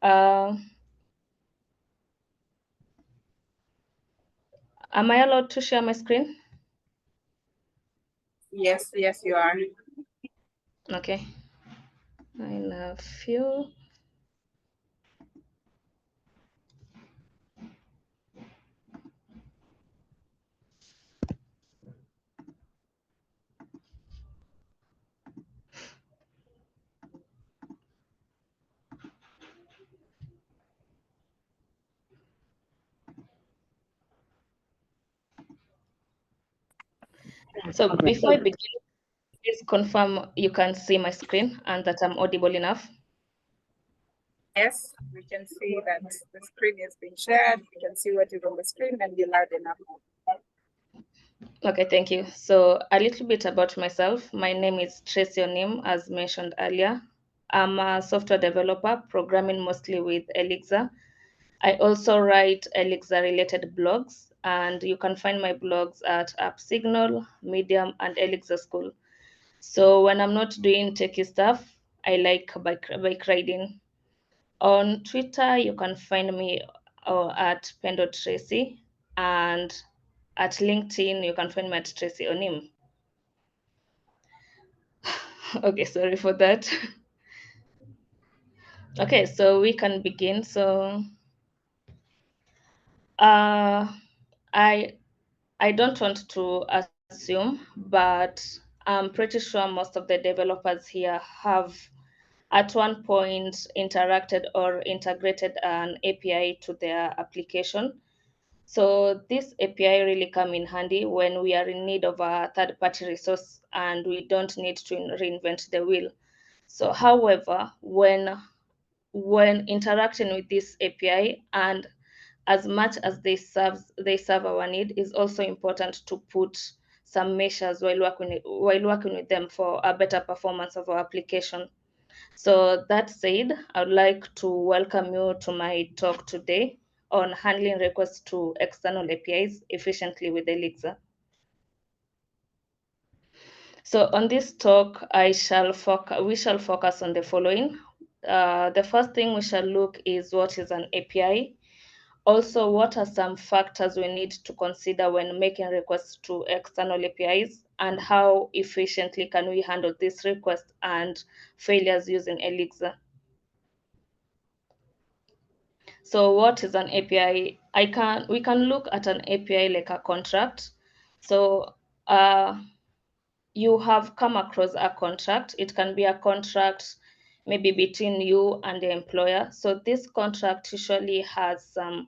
Uh, am I allowed to share my screen? Yes, you are. Okay. I love you. So before I begin, please confirm you can see my screen and that I'm audible enough. Yes, we can see that the screen is being shared. We can see what is on the screen and you're loud enough. Okay, thank you. So a little bit about myself. My name is Tracey Onim, as mentioned earlier. I'm a software developer, programming mostly with Elixir. I also write Elixir-related blogs, and you can find my blogs at AppSignal, Medium, and Elixir School. So when I'm not doing techie stuff, I like bike riding. On Twitter, you can find me at Pendo Tracy, and at LinkedIn, you can find me at Tracey Onim. Okay, sorry for that. Okay, so we can begin. So uh, I I don't want to assume, but I'm pretty sure most of the developers here have at one point interacted or integrated an API to their application. So this API really come in handy when we are in need of a third-party resource and we don't need to reinvent the wheel. So however, when interacting with this API, and as much as they serve our need, is also important to put some measures while working with them for a better performance of our application. So that said, I would like to welcome you to my talk today on handling requests to external APIs efficiently with Elixir. So on this talk, we shall focus on the following. The first thing we shall look is what is an API. Also, what are some factors we need to consider when making requests to external APIs, and how efficiently can we handle these requests and failures using Elixir? So what is an API? We can look at an API like a contract. So you have come across a contract. It can be a contract maybe between you and the employer. So this contract usually has some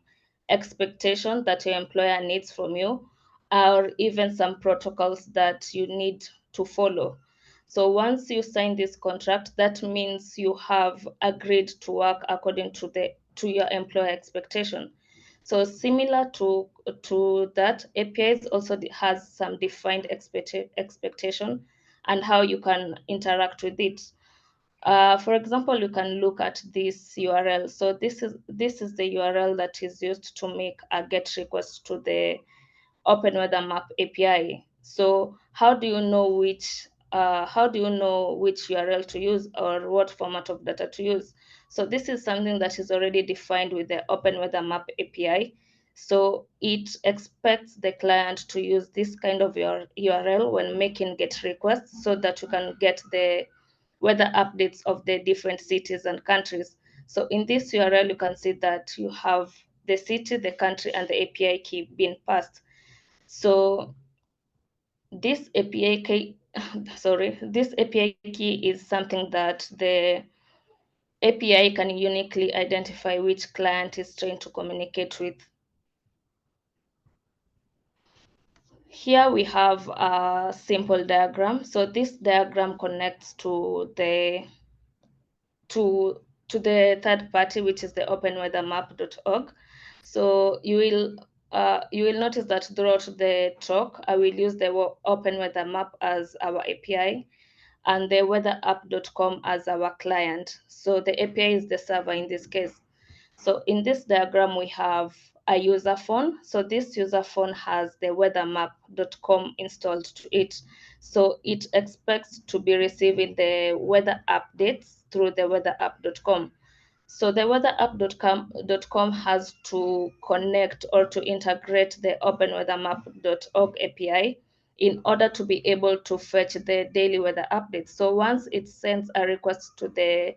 expectation that your employer needs from you, or even some protocols that you need to follow. So once you sign this contract, that means you have agreed to work according to your employer expectation. So similar to that, APIs also has some defined expectation and how you can interact with it. For example, you can look at this URL. So this is the URL that is used to make a GET request to the Open Weather Map API. So how do you know which URL to use or what format of data to use? So this is something that is already defined with the Open Weather Map API. So it expects the client to use this kind of your URL when making GET requests so that you can get the weather updates of the different cities and countries. So in this URL, you can see that you have the city, the country, and the API key being passed. So this API key, this API key is something that the API can uniquely identify which client is trying to communicate with. Here we have a simple diagram. So this diagram connects to to the third party, which is the openweathermap.org. So you will notice that throughout the talk, I will use the Open Weather Map as our API and the weatherapp.com as our client. So the API is the server in this case. So in this diagram, we have a user phone. So this user phone has the weathermap.com installed to it. So it expects to be receiving the weather updates through the weatherapp.com. So the weatherapp.com has to connect or to integrate the openweathermap.org API in order to be able to fetch the daily weather updates. So once it sends a request to the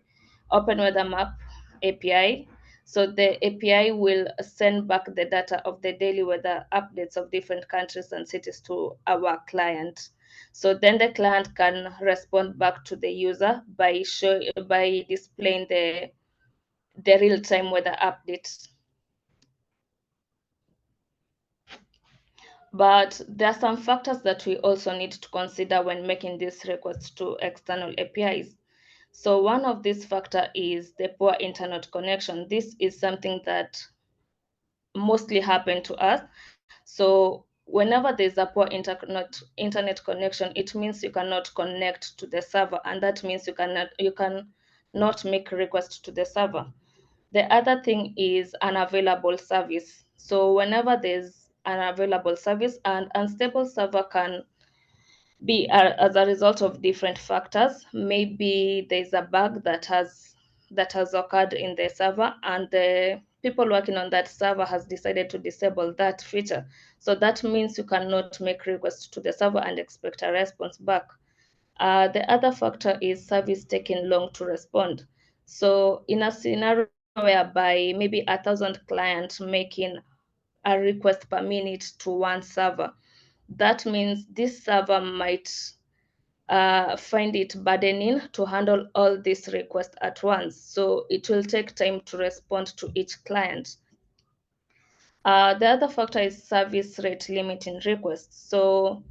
OpenWeatherMap API, so the API will send back the data of the daily weather updates of different countries and cities to our client. So then the client can respond back to the user by displaying the real-time weather updates. But there are some factors that we also need to consider when making these requests to external APIs. So one of these factors is the poor internet connection. This is something that mostly happen to us. So whenever there's a poor internet connection, it means you cannot connect to the server, and that means you can not make requests to the server. The other thing is unavailable service. So whenever there's unavailable service, and unstable server can be as a result of different factors. Maybe there's a bug that has occurred in the server, and the people working on that server has decided to disable that feature. So that means you cannot make requests to the server and expect a response back. The other factor is service taking long to respond. So in a scenario whereby maybe 1,000 clients making a request per minute to one server, that means this server might find it burdening to handle all these requests at once. So it will take time to respond to each client. The other factor is service rate limiting requests. So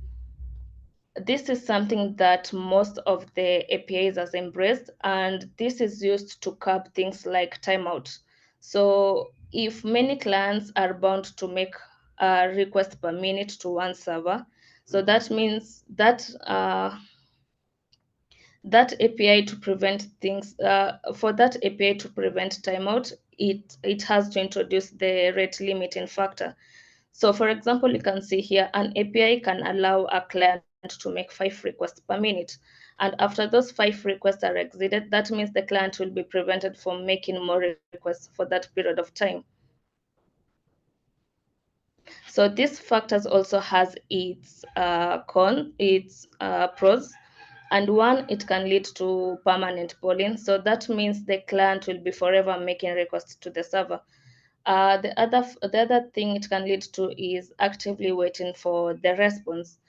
this is something that most of the APIs has embraced, and this is used to curb things like timeout. So if many clients are bound to make a request per minute to one server, so that means that API to prevent things for that API to prevent timeout, it has to introduce the rate limiting factor. So for example, you can see here an API can allow a client to make 5 requests per minute. And after those 5 requests are exceeded, that means the client will be prevented from making more requests for that period of time. So these factors also has its pros. And one, it can lead to permanent polling. So that means the client will be forever making requests to the server. The other thing it can lead to is actively waiting for the response.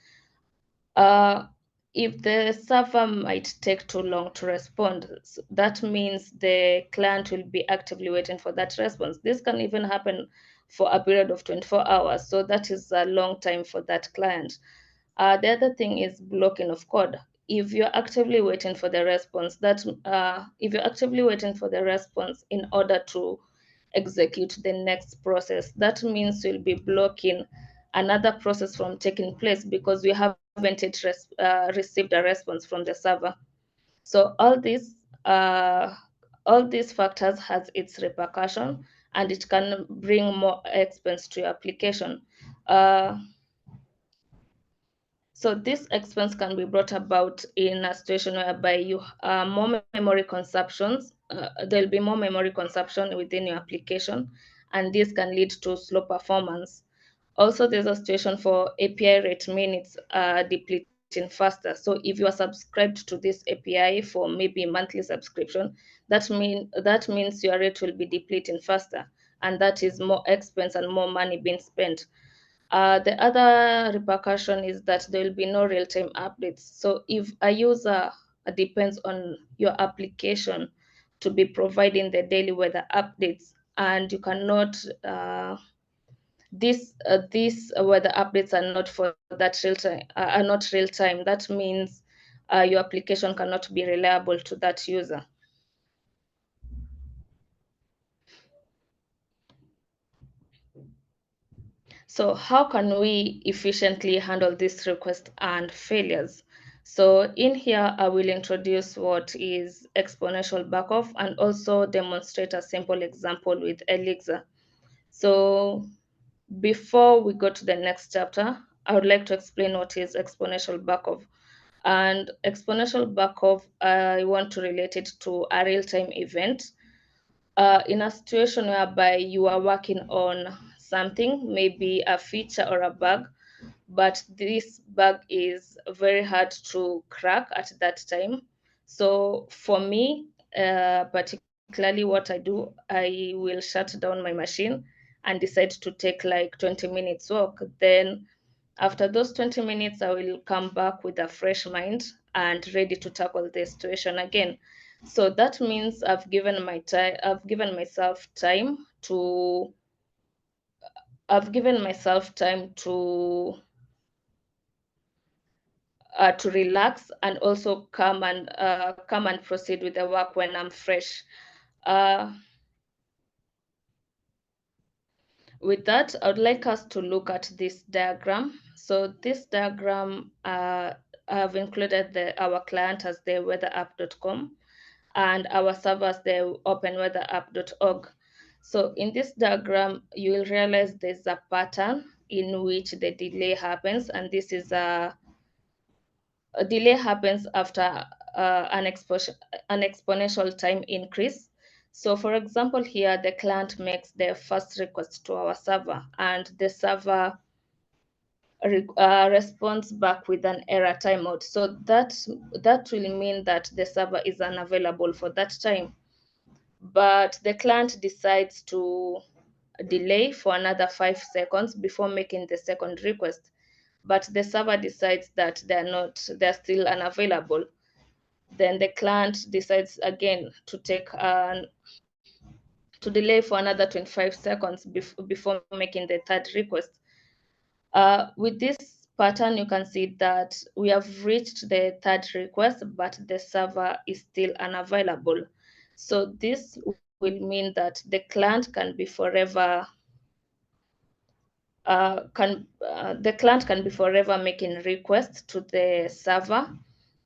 Uh, if the server might take too long to respond, that means the client will be actively waiting for that response. This can even happen for a period of 24 hours. So that is a long time for that client. The other thing is blocking of code. If you're actively waiting for the response, if you're actively waiting for the response in order to execute the next process, that means you'll be blocking another process from taking place because we haven't yet received a response from the server. So all these factors has its repercussion, and it can bring more expense to your application. Uh, so this expense can be brought about in a situation whereby you more memory consumptions. There'll be more memory consumption within your application, and this can lead to slow performance. Also, there's a situation for API rate minutes depleting faster. So if you are subscribed to this API for maybe monthly subscription, that means your rate will be depleting faster, and that is more expense and more money being spent. The other repercussion is that there will be no real-time updates. So if a user depends on your application to be providing the daily weather updates, and you cannot these weather updates are not for that real time are not real time, that means your application cannot be reliable to that user. So how can we efficiently handle these requests and failures? So in here, I will introduce what is exponential backoff and also demonstrate a simple example with Elixir. So before we go to the next chapter, I would like to explain what is exponential backoff. And exponential backoff, I want to relate it to a real-time event. in a situation whereby you are working on something, maybe a feature or a bug, but this bug is very hard to crack at that time. So for me, particularly what I do, I will shut down my machine and decide to take like 20 minutes walk. Then after those 20 minutes, I will come back with a fresh mind and ready to tackle the situation again. So that means I've given myself time to I've given myself time to relax and also come and proceed with the work when I'm fresh. Uh, with that, I would like us to look at this diagram. So this diagram, I've included our client as the weatherapp.com and our server as the openweatherapp.org. So in this diagram, you will realize there's a pattern in which the delay happens, and this is a delay happens after an exponential time increase. So for example, here the client makes the first request to our server and the server responds back with an error timeout. So that will mean that the server is unavailable for that time. But the client decides to delay for another 5 seconds before making the second request. But the server decides that they're still unavailable. Then the client decides again to delay for another 25 seconds before making the third request. With this pattern, you can see that we have reached the third request, but the server is still unavailable. So this will mean that the client can be forever the client can be forever making requests to the server,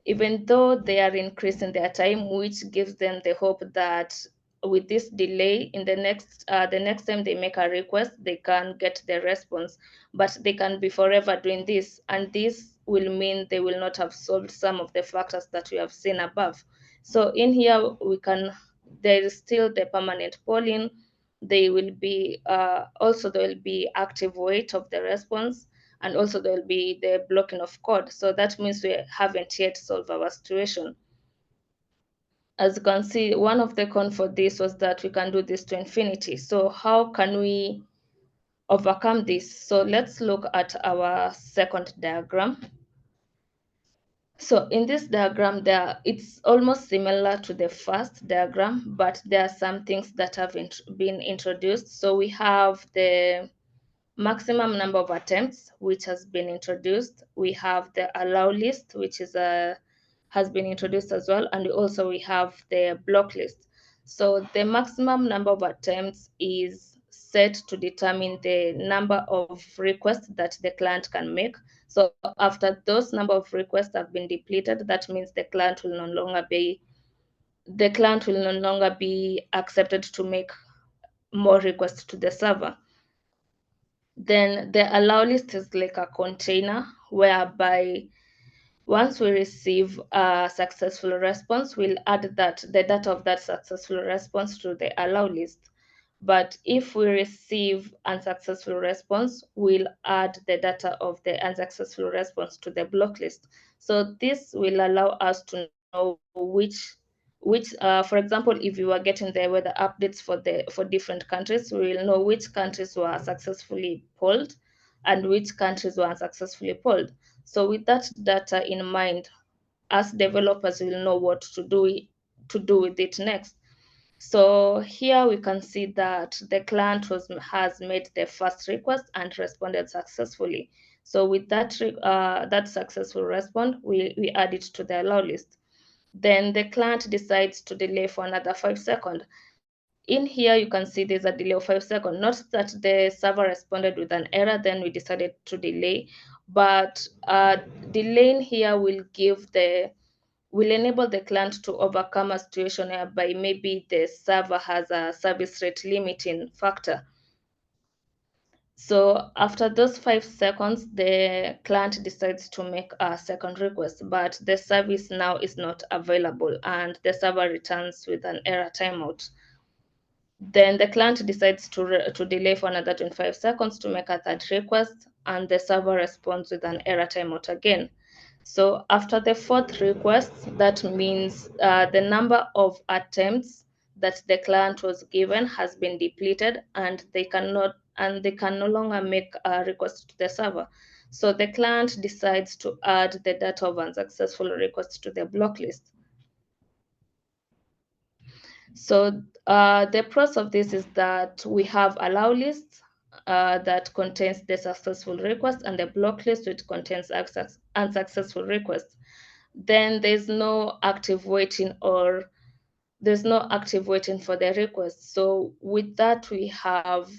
even though they are increasing their time, which gives them the hope that with this delay, in the next time they make a request, they can get the response. But they can be forever doing this, and this will mean they will not have solved some of the factors that we have seen above. So in here, there is still the permanent polling. There will be active wait of the response, and also there will be the blocking of code. So that means we haven't yet solved our situation. As you can see, one of the cons for this was that we can do this to infinity. So how can we overcome this? So let's look at our second diagram. So in this diagram, it's almost similar to the first diagram, but there are some things that have been introduced. So we have the maximum number of attempts, which has been introduced. We have the allow list, which has been introduced as well, and also we have the block list. So the maximum number of attempts is set to determine the number of requests that the client can make. So after those number of requests have been depleted, that means the client will no longer be accepted to make more requests to the server. Then the allow list is like a container whereby once we receive a successful response, we'll add the data of that successful response to the allow list. But if we receive unsuccessful response, we'll add the data of the unsuccessful response to the block list. So this will allow us to know for example, if you are getting the weather updates for different countries, we will know which countries were successfully polled and which countries were unsuccessfully polled. So with that data in mind, as developers will know what to do with it next. So here we can see that the client has made the first request and responded successfully. So with that successful response, we add it to the allow list. Then the client decides to delay for another 5 seconds. In here, you can see there's a delay of 5 seconds. Not that the server responded with an error, then we decided to delay, but delaying here will enable the client to overcome a situation whereby maybe the server has a service rate limiting factor. So after those 5 seconds, the client decides to make a second request, but the service now is not available and the server returns with an error timeout. Then the client decides to delay for another 25 seconds to make a third request, and the server responds with an error timeout again. So after the fourth request, that means the number of attempts that the client was given has been depleted, and they can no longer make a request to the server. So the client decides to add the data of unsuccessful requests to the block list. So the process of this is that we have allow list that contains the successful request, and the block list which contains unsuccessful requests. Then there's no active waiting for the request. So with that, we have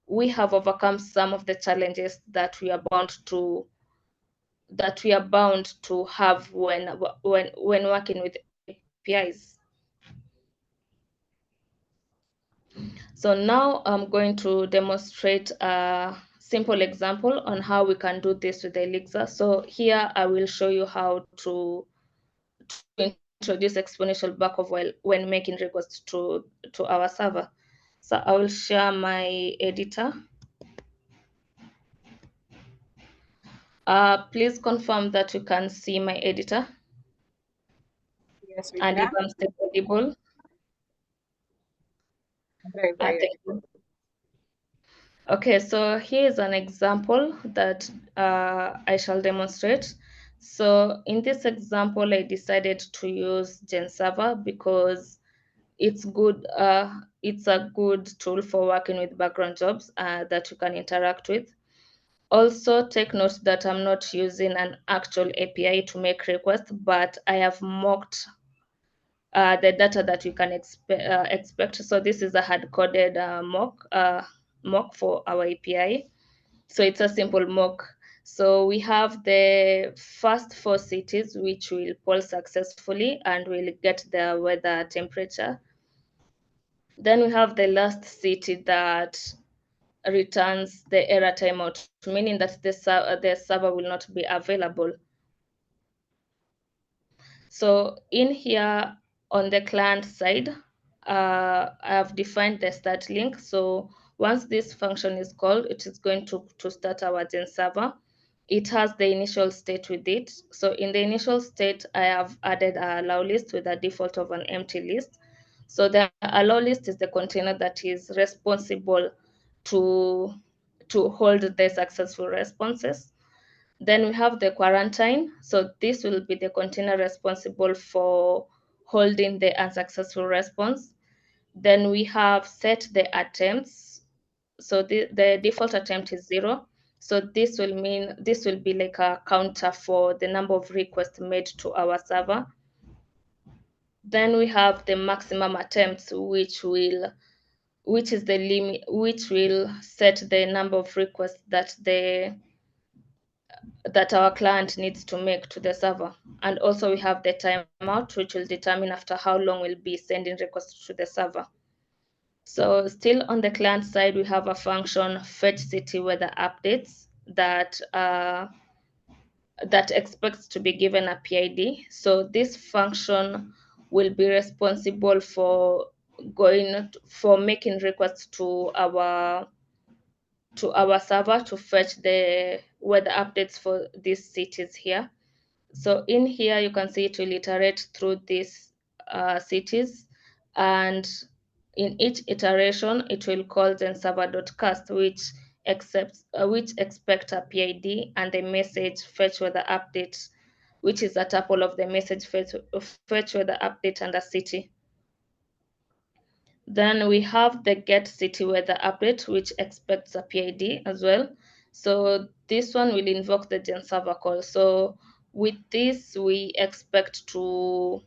overcome some of the challenges that we are bound to have when working with APIs. So now I'm going to demonstrate a simple example on how we can do this with Elixir. So here I will show you how to introduce exponential backoff when making requests to our server. So I will share my editor. Please confirm that you can see my editor. Yes, we And if can. I'm still audible. Very, very Thank you. Okay, so here's an example that I shall demonstrate. So in this example, I decided to use GenServer because it's good. It's a good tool for working with background jobs that you can interact with. Also, take note that I'm not using an actual API to make requests, but I have mocked the data that you can expect. So this is a hard-coded mock for our API. So it's a simple mock. So we have the first four cities which will poll successfully and will get the weather temperature. Then we have the last city that returns the error timeout, meaning that the server will not be available. So in here on the client side, I have defined the start link. So once this function is called, it is going to start our Gen server. It has the initial state with it. So in the initial state, I have added a allow list with a default of an empty list. So the allow list is the container that is responsible to hold the successful responses. Then we have the quarantine. So this will be the container responsible for holding the unsuccessful response. Then we have set the attempts. So the default attempt is 0. So this will be like a counter for the number of requests made to our server. Then we have the maximum attempts, which is the limit, which will set the number of requests that our client needs to make to the server. And also we have the timeout, which will determine after how long we'll be sending requests to the server. So still on the client side, we have a function fetch city weather updates that expects to be given a PID. So this function will be responsible for making requests to our server to fetch the weather updates for these cities here. So in here, you can see it will iterate through these cities, and in each iteration, it will call zenserver.cast, which expect a PID and the message fetch weather update, which is a tuple of the message fetch weather update and a city. Then we have the get city weather update, which expects a PID as well. So this one will invoke the gen server call. So with this, we expect to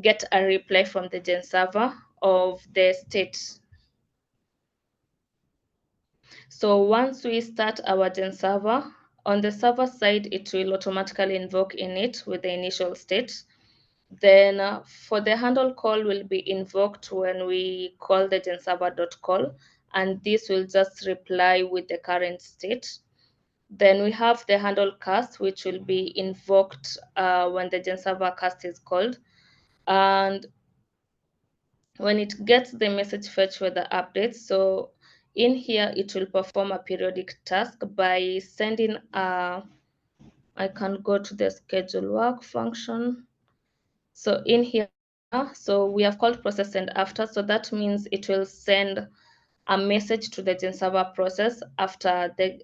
get a reply from the gen server of the state. So once we start our gen server, on the server side, it will automatically invoke init with the initial state. Then for the handle call will be invoked when we call the genserver.call, and this will just reply with the current state. Then we have the handle cast, which will be invoked when the genserver cast is called. And when it gets the message fetch weather updates, so in here it will perform a periodic task by sending a, I can go to the schedule work function. So in here, so we have called process send after, so that means it will send a message to the Gen server process after the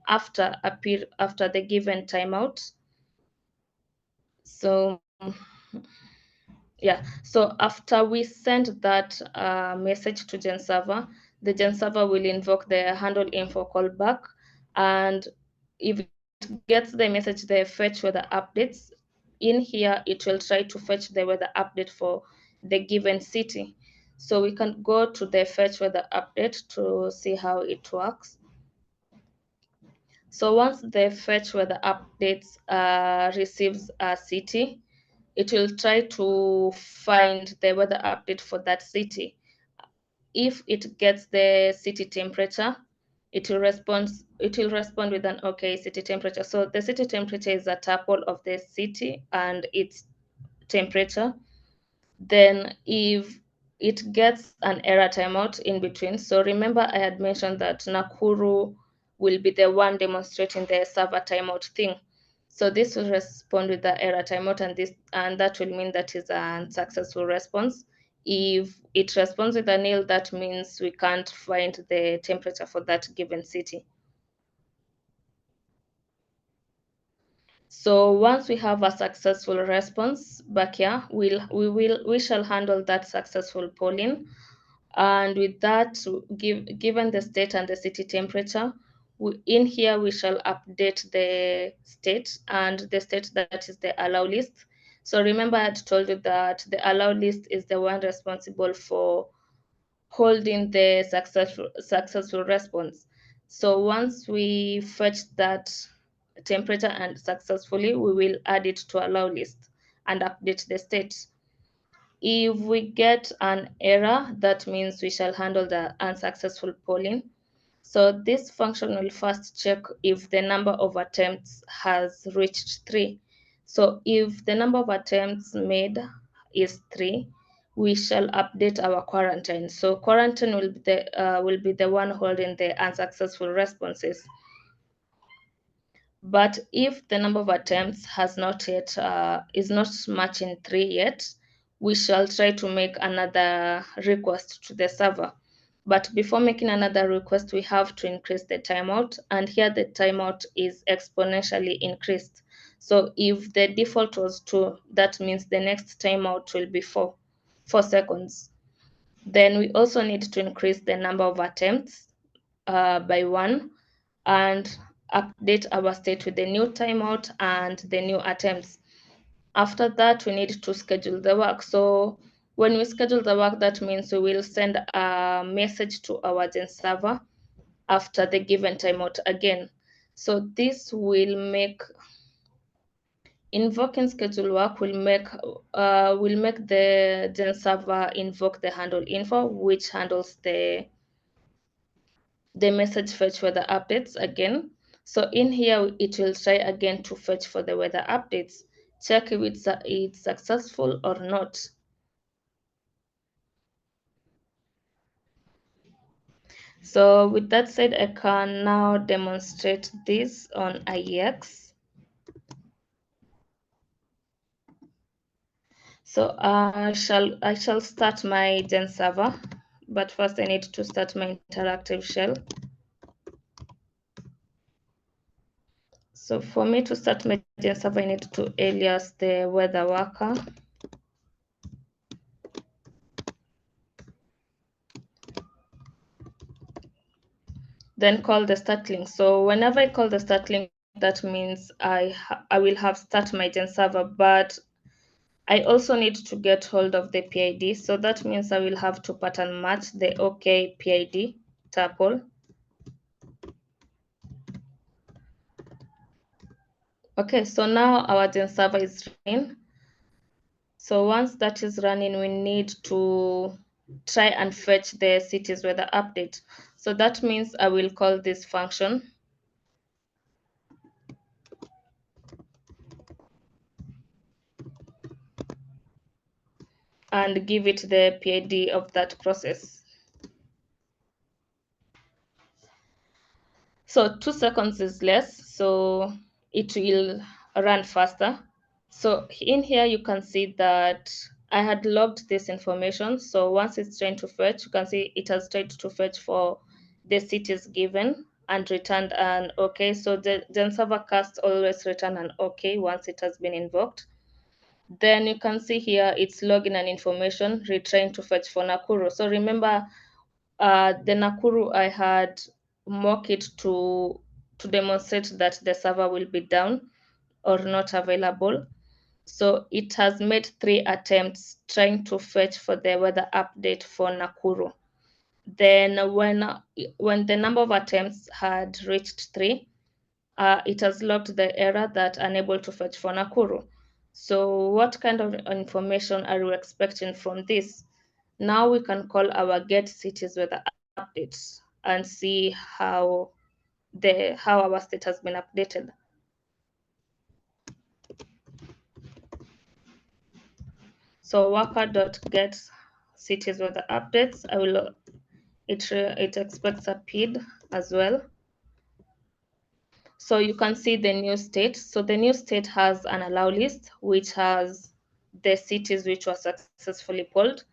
after the given timeout. So yeah, so after we send that message to Gen server, the Gen server will invoke the handle info callback, and if it gets the message, the fetch weather updates, in here it will try to fetch the weather update for the given city. So we can go to the fetch weather update to see how it works. So once the fetch weather updates receives a city, it will try to find the weather update for that city. If it gets the city temperature, it will respond. It will respond with an okay city temperature. So the city temperature is a tuple of the city and its temperature. Then if it gets an error timeout in between, so remember I had mentioned that Nakuru will be the one demonstrating the server timeout thing. So this will respond with the error timeout, and that will mean that is an unsuccessful response. If it responds with a nil, that means we can't find the temperature for that given city. So once we have a successful response back here, we shall handle that successful polling. And with that, given the state and the city temperature, in here we shall update the state, and the state that is the allow list. So remember I had told you that the allow list is the one responsible for holding the successful response. So once we fetch that temperature and successfully, we will add it to allow list and update the state. If we get an error, that means we shall handle the unsuccessful polling. So this function will first check if the number of attempts has reached 3. So if the number of attempts made is 3, we shall update our quarantine. So quarantine will be the one holding the unsuccessful responses. But if the number of attempts has not yet is not matching 3 yet, we shall try to make another request to the server. But before making another request, we have to increase the timeout, and here the timeout is exponentially increased. So if the default was 2, that means the next timeout will be 4 seconds. Then we also need to increase the number of attempts by 1 and update our state with the new timeout and the new attempts. After that, we need to schedule the work. So when we schedule the work, that means we will send a message to our Gen server after the given timeout again. So this will make invoking schedule work will make the Gen server invoke the handle info, which handles the message fetch weather updates again. So in here, it will try again to fetch for the weather updates. Check if it's successful or not. So with that said, I can now demonstrate this on IEX. So I shall start my Gen server, but first I need to start my interactive shell. So for me to start my Gen server, I need to alias the weather worker. Then call the start link. So whenever I call the start link, that means I will have start my Gen server, but I also need to get hold of the PID. So that means I will have to pattern match the OK PID tuple. Okay, so now our Gen server is running. So once that is running, we need to try and fetch the cities weather update. So that means I will call this function. and give it the PID of that process. So 2 seconds is less, so it will run faster. So in here, you can see that I had logged this information. So once it's trying to fetch, you can see it has tried to fetch for the cities given and returned an OK. So the Gen server cast always return an OK once it has been invoked. Then you can see here it's logging an information, retrying to fetch for Nakuru. So remember, the Nakuru, I had mock it to demonstrate that the server will be down or not available. So it has made 3 attempts trying to fetch for the weather update for Nakuru. Then when the number of attempts had reached 3, it has logged the error that unable to fetch for Nakuru. So what kind of information are you expecting from this? Now we can call our get cities weather updates and see how our state has been updated. So worker.get cities weather updates. It expects a PID as well. So you can see the new state. So the new state has an allow list, which has the cities which were successfully polled.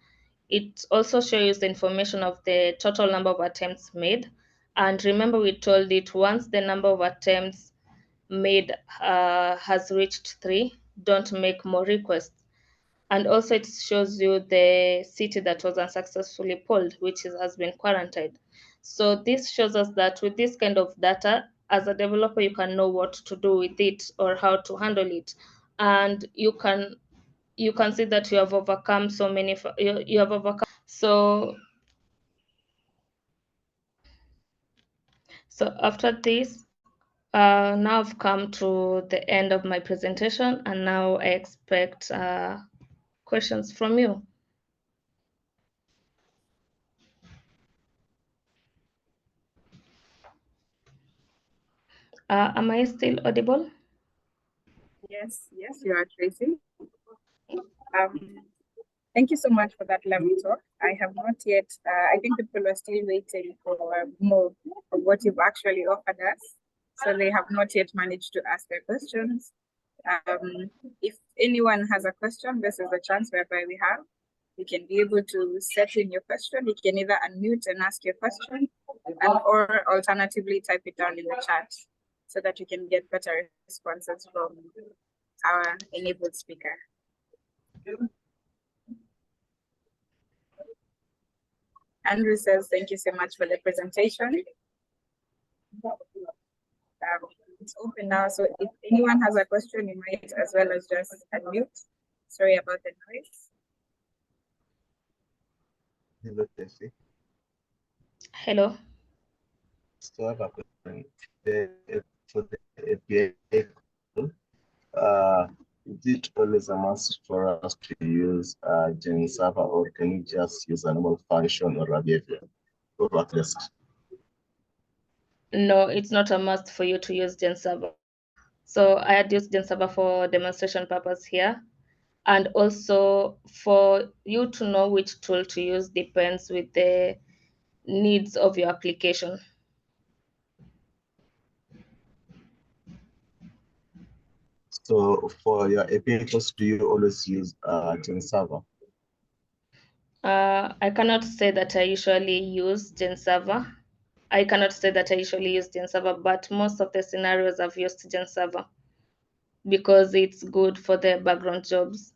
It also shows the information of the total number of attempts made. And remember, we told it once the number of attempts made has reached 3, don't make more requests. And also it shows you the city that was unsuccessfully polled, which has been quarantined. So this shows us that with this kind of data, as a developer, you can know what to do with it or how to handle it. And you can see that you have overcome so many, you have overcome. So after this, now I've come to the end of my presentation, and now I expect questions from you. Am I still audible? Yes, you are, Tracey. Thank you so much for that lovely talk. I have not yet, I think people are still waiting for more of what you've actually offered us. So they have not yet managed to ask their questions. If anyone has a question, this is the chance whereby we have. You can be able to set in your question. You can either unmute and ask your question, or alternatively type it down in the chat so that you can get better responses from our enabled speaker. Andrew says, thank you so much for the presentation. It's open now, so if anyone has a question, you might as well as just unmute. Sorry about the noise. Hello, Tracey. Hello. So I have a question. For the API, is it always a must for us to use Gen server, or can you just use a normal function or a behavior, or at least? No, it's not a must for you to use Gen server. So I had used Gen server for demonstration purpose here. And also for you to know which tool to use depends with the needs of your application. So for your API calls, do you always use Gen server? I cannot say that I usually use Gen server. I cannot say that I usually use Gen server, but most of the scenarios I've used Gen server because it's good for the background jobs.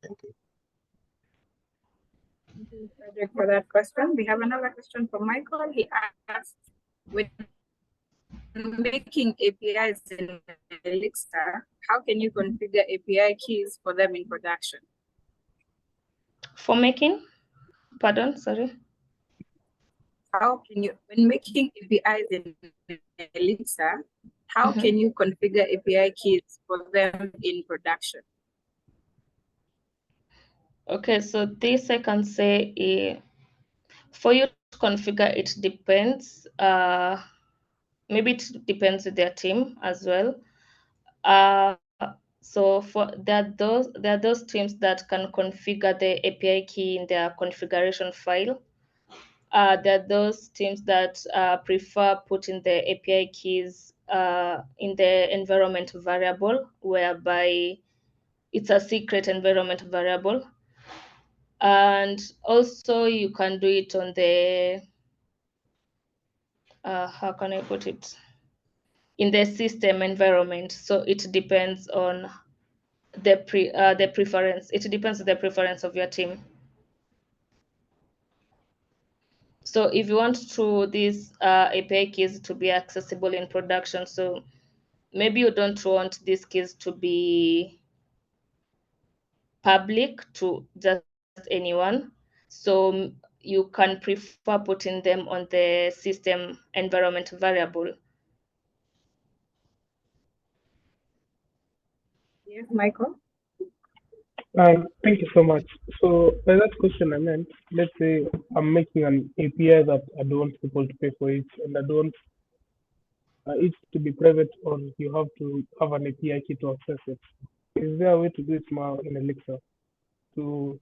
Thank you. Thank you, Frederick, for that question. We have another question from Michael. He asked, when making APIs in Elixir, how can you configure API keys for them in production? For making? Pardon, sorry. How can you, when making APIs in Elixir, how can you configure API keys for them in production? Okay, so this I can say for you to configure, it depends. Maybe it depends with their team as well. So there are those teams that can configure the API key in their configuration file. There are those teams that prefer putting the API keys in the environment variable, whereby it's a secret environment variable. And also you can do it on the, how can I put it? In the system environment. So it depends on the preference. It depends on the preference of your team. So if you want to these API keys to be accessible in production, so maybe you don't want these keys to be public to just anyone. So you can prefer putting them on the system environment variable. Yes, Michael. Thank you so much. So by that question, I meant, let's say I'm making an API that I don't want people to pay for it, and I don't it to be private, or you have to have an API key to access it. Is there a way to do it now in Elixir to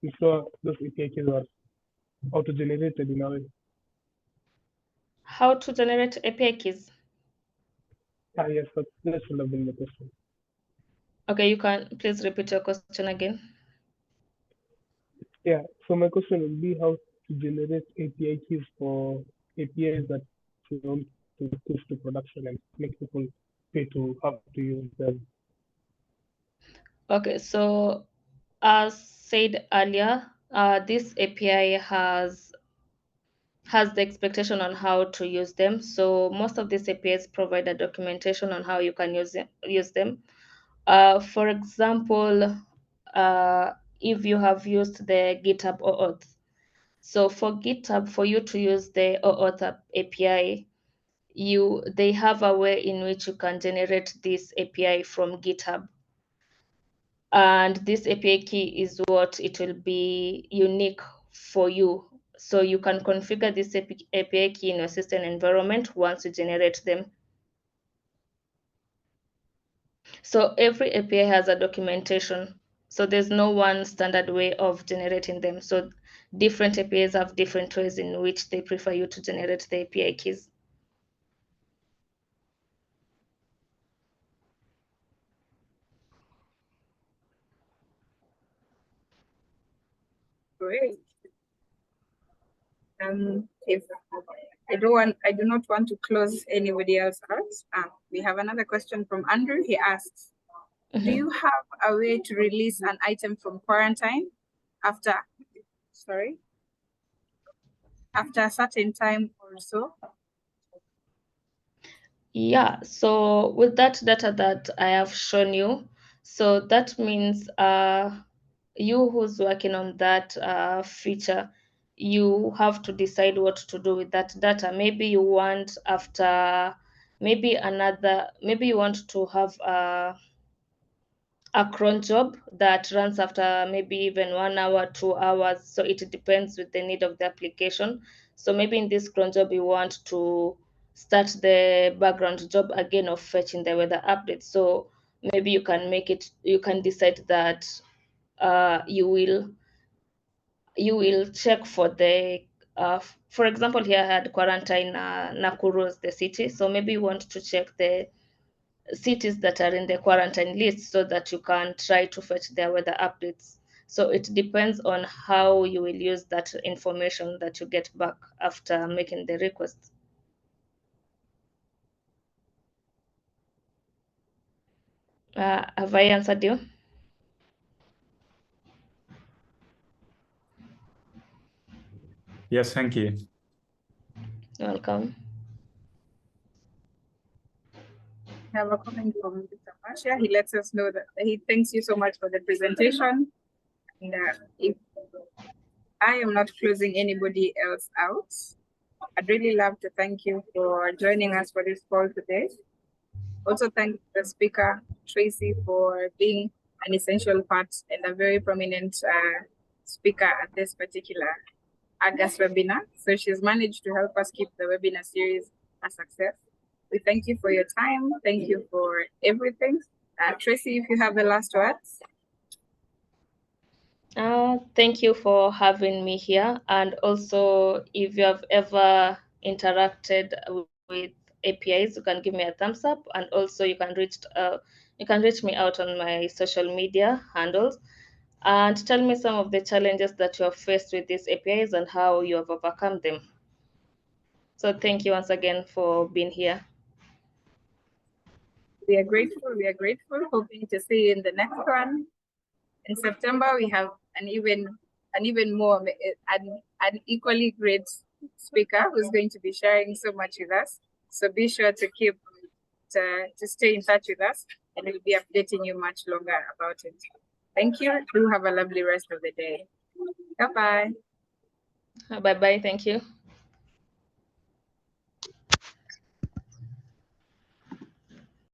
ensure those API keys are auto-generated in a way? How to generate API keys? Yes, that should have been the question. Okay, you can please repeat your question again. Yeah, so my question would be how to generate API keys for APIs that you want to push to production and make people pay to have to use them. Okay, so as said earlier, this API has the expectation on how to use them. So most of these APIs provide a documentation on how you can use them. For example, if you have used the GitHub OAuth. So for GitHub, for you to use the OAuth API, they have a way in which you can generate this API from GitHub. And this API key is what it will be unique for you. So you can configure this API key in your system environment once you generate them. So every API has a documentation. So there's no one standard way of generating them. So different APIs have different ways in which they prefer you to generate the API keys. Great. If I do not want to close anybody else out. We have another question from Andrew. He asks, do you have a way to release an item from quarantine after a certain time or so? Yeah, so with that data that I have shown you, so that means you who's working on that feature, you have to decide what to do with that data. Maybe you want maybe you want to have a cron job that runs after maybe even 1 hour, 2 hours. So it depends with the need of the application. So maybe in this cron job, you want to start the background job again of fetching the weather updates. So maybe you can decide that you will check for the for example, here I had quarantine Nakuru as the city. So maybe you want to check the cities that are in the quarantine list so that you can try to fetch their weather updates. So it depends on how you will use that information that you get back after making the request. Have I answered you? Yes, thank you. Welcome. I have a comment from Mr. Masha. He lets us know that he thanks you so much for the presentation. And if I am not closing anybody else out, I'd really love to thank you for joining us for this call today. Also thank the speaker, Tracey, for being an essential part and a very prominent speaker at this particular August webinar. So she's managed to help us keep the webinar series a success. We thank you for your time. Thank you for everything. Tracey, if you have the last words. Thank you for having me here. And also, if you have ever interacted with APIs, you can give me a thumbs up. And also, you can reach me out on my social media handles and tell me some of the challenges that you have faced with these APIs and how you have overcome them. So thank you once again for being here. We are grateful. We are grateful. Hoping to see you in the next one. In September, we have an even more, an equally great speaker who's going to be sharing so much with us. So be sure to keep to stay in touch with us, and we'll be updating you much longer about it. Thank you. Do have a lovely rest of the day. Bye-bye. Bye-bye. Thank you.